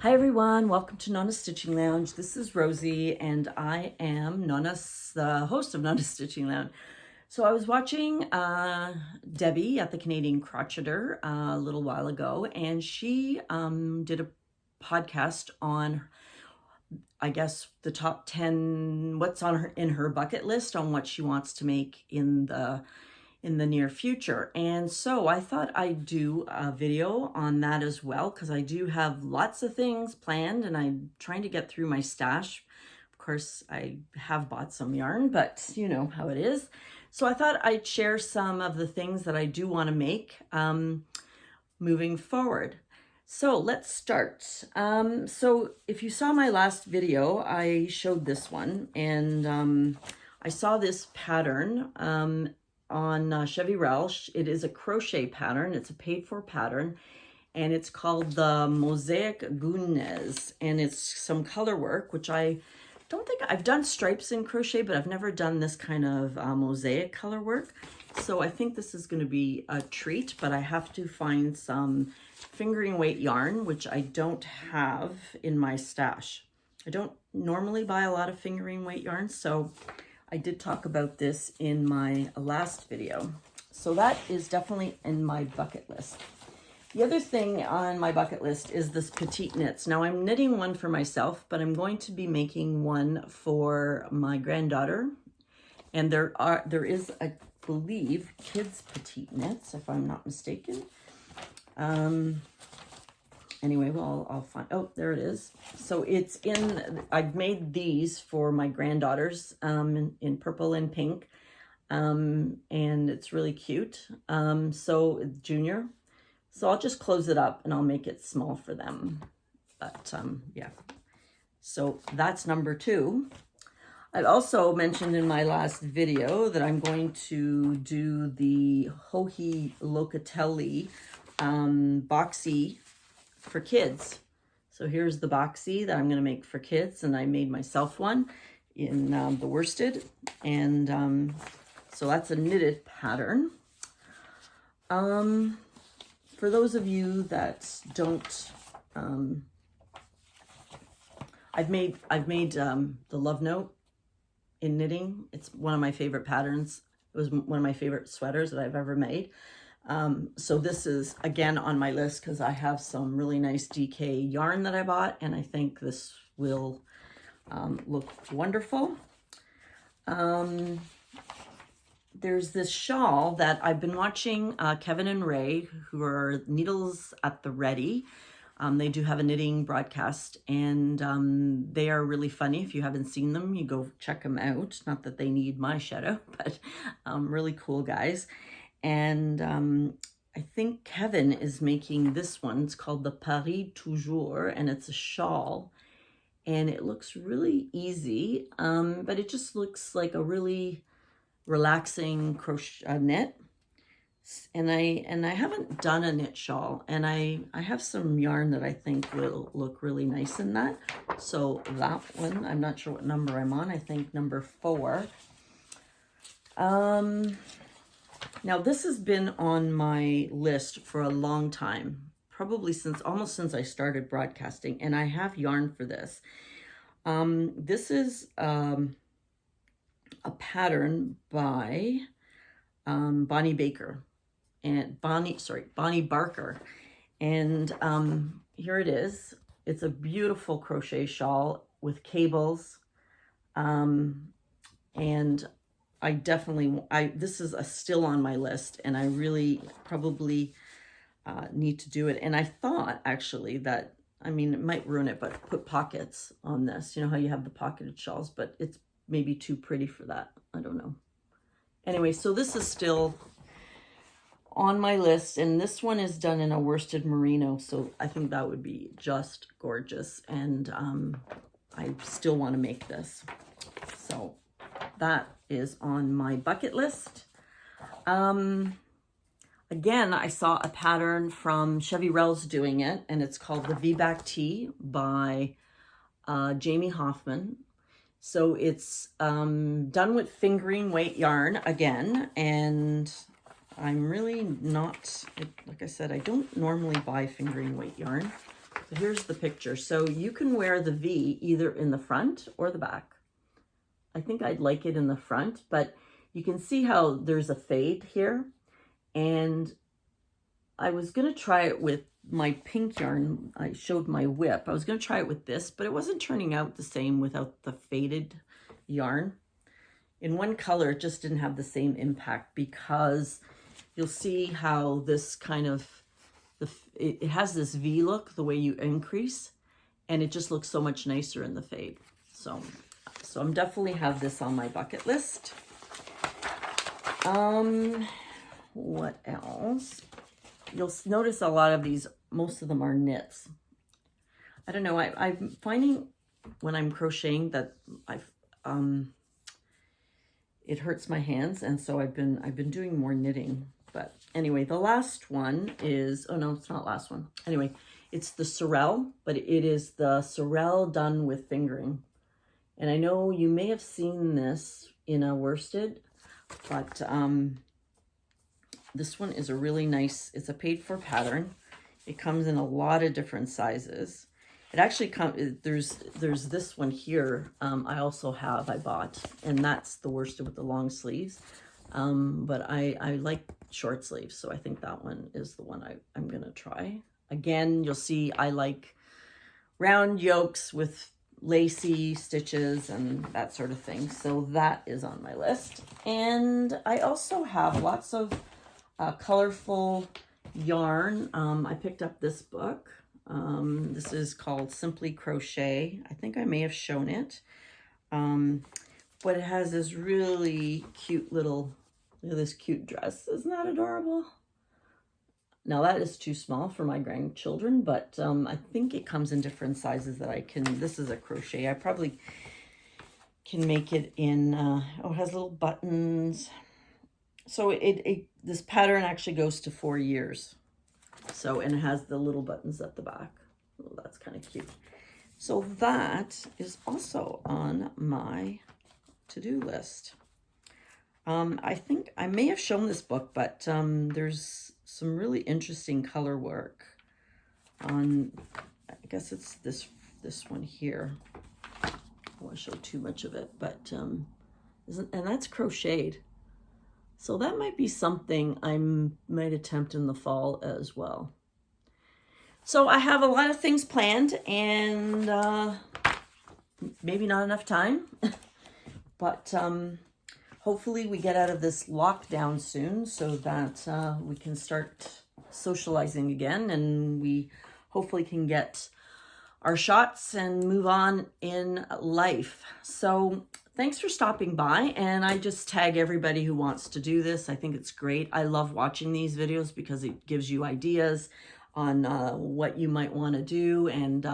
Hi everyone, welcome to Nonna Stitching Lounge. This is Rosie and I am the host of Nonna Stitching Lounge. So I was watching Debbie at the Canadian Crocheter a little while ago, and she did a podcast on, I guess, the top 10, what's on in her bucket list on what she wants to make in the near future. And so I thought I'd do a video on that as well, because I do have lots of things planned and I'm trying to get through my stash. Of course, I have bought some yarn, but you know how it is. So I thought I'd share some of the things that I do want to make moving forward. So let's start. So if you saw my last video, I showed this one, and I saw this pattern on Chevy Relch. It is a crochet pattern. It's a paid-for pattern, and it's called the Mosaic Gunes, and it's some color work, which I don't think I've done stripes in crochet, but I've never done this kind of mosaic color work. So I think this is going to be a treat, but I have to find some fingering weight yarn, which I don't have in my stash. I don't normally buy a lot of fingering weight yarn, so I did talk about this in my last video. So that is definitely in my bucket list. The other thing on my bucket list is this petite knits. Now I'm knitting one for myself, but I'm going to be making one for my granddaughter. And there is, I believe, kids petite knits, if I'm not mistaken. Anyway, well, I'll find, oh, there it is. So it's I've made these for my granddaughters in purple and pink. And it's really cute. So Junior. So I'll just close it up and I'll make it small for them. But yeah, so that's number 2. I also mentioned in my last video that I'm going to do the Hohi Locatelli boxy for kids. So here's the boxy that I'm going to make for kids, and I made myself one in the worsted, and so that's a knitted pattern. For those of you that don't, I've made the love note in knitting. It's one of my favorite patterns. It was one of my favorite sweaters that I've ever made. So this is again on my list because I have some really nice DK yarn that I bought, and I think this will look wonderful. There's this shawl that I've been watching Kevin and Ray, who are Needles at the Ready. They do have a knitting broadcast, and they are really funny. If you haven't seen them, you go check them out. Not that they need my shadow, but really cool guys. And I think Kevin is making this one. It's called the Paris Toujours, and it's a shawl. And it looks really easy, but it just looks like a really relaxing crochet knit. And I haven't done a knit shawl, and I have some yarn that I think will look really nice in that. So that one, I'm not sure what number I'm on. I think number 4. Now this has been on my list for a long time, probably almost since I started broadcasting, and I have yarn for this. This is a pattern by Bonnie Barker, and here it is. It's a beautiful crochet shawl with cables, and this is still on my list, and I really probably need to do it. And I thought actually that, I mean, it might ruin it, but put pockets on this. You know how you have the pocketed shawls, but it's maybe too pretty for that. I don't know. Anyway, so this is still on my list, and this one is done in a worsted merino, so I think that would be just gorgeous, and I still want to make this. So that is on my bucket list. Again, I saw a pattern from Chevy Relch doing it, and it's called the V-Back Tee by Jamie Hoffman. So it's done with fingering weight yarn again, and I'm really not, like I said, I don't normally buy fingering weight yarn. here's the picture. So you can wear the V either in the front or the back. I think I'd like it in the front, but you can see how there's a fade here. And I was going to try it with my pink yarn. I showed my whip. I was going to try it with this, but it wasn't turning out the same without the faded yarn. In one color, it just didn't have the same impact, because you'll see how this kind of, it has this V look, the way you increase, and it just looks so much nicer in the fade. So I'm definitely have this on my bucket list. What else? You'll notice a lot of these, most of them are knits. I don't know, I'm finding when I'm crocheting that it hurts my hands, and so I've been doing more knitting. But anyway, the last one is, oh no, it's not last one. Anyway, it's the sorrel, but it is the sorrel done with fingering. And I know you may have seen this in a worsted, but this one is a really nice, it's a paid for pattern. It comes in a lot of different sizes. It actually comes, there's this one here I bought, and that's the worsted with the long sleeves. But I like short sleeves, so I think that one is the one I'm gonna try. Again, you'll see I like round yokes with lacy stitches and that sort of thing. So that is on my list. And I also have lots of colorful yarn. I picked up this book. This is called Simply Crochet. I think I may have shown it. But it has this really cute little, look at this cute dress. Isn't that adorable? Now that is too small for my grandchildren, but I think it comes in different sizes that I can, this is a crochet. I probably can make it in, oh, it has little buttons. So this pattern actually goes to 4 years. So, and it has the little buttons at the back. Oh, that's kind of cute. So that is also on my to-do list. I think I may have shown this book, but there's some really interesting color work on, I guess it's this one here. I don't want to show too much of it, but and that's crocheted. So that might be something I might attempt in the fall as well. So I have a lot of things planned, and maybe not enough time, but hopefully we get out of this lockdown soon so that we can start socializing again, and we hopefully can get our shots and move on in life. So thanks for stopping by, and I just tag everybody who wants to do this. I think it's great. I love watching these videos because it gives you ideas on what you might want to do, and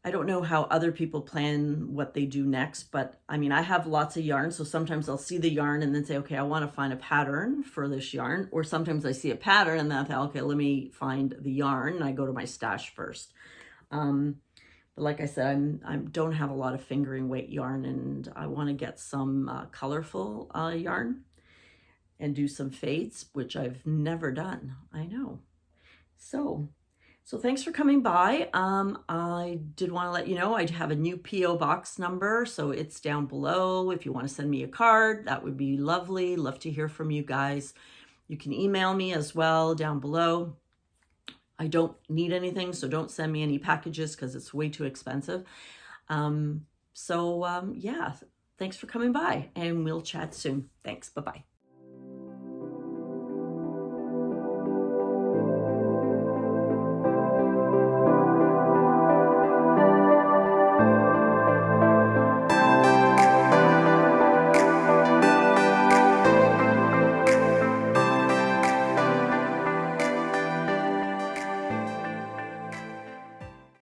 I don't know how other people plan what they do next, but I mean, I have lots of yarn, so sometimes I'll see the yarn and then say, okay, I want to find a pattern for this yarn, or sometimes I see a pattern and then I thought, okay, let me find the yarn, and I go to my stash first. But like I said, I don't have a lot of fingering weight yarn, and I want to get some colorful yarn and do some fades, which I've never done. I know. So thanks for coming by. I did want to let you know I have a new P.O. box number, so it's down below. If you want to send me a card, that would be lovely. Love to hear from you guys. You can email me as well down below. I don't need anything, so don't send me any packages because it's way too expensive. Yeah, thanks for coming by, and we'll chat soon. Thanks. Bye-bye.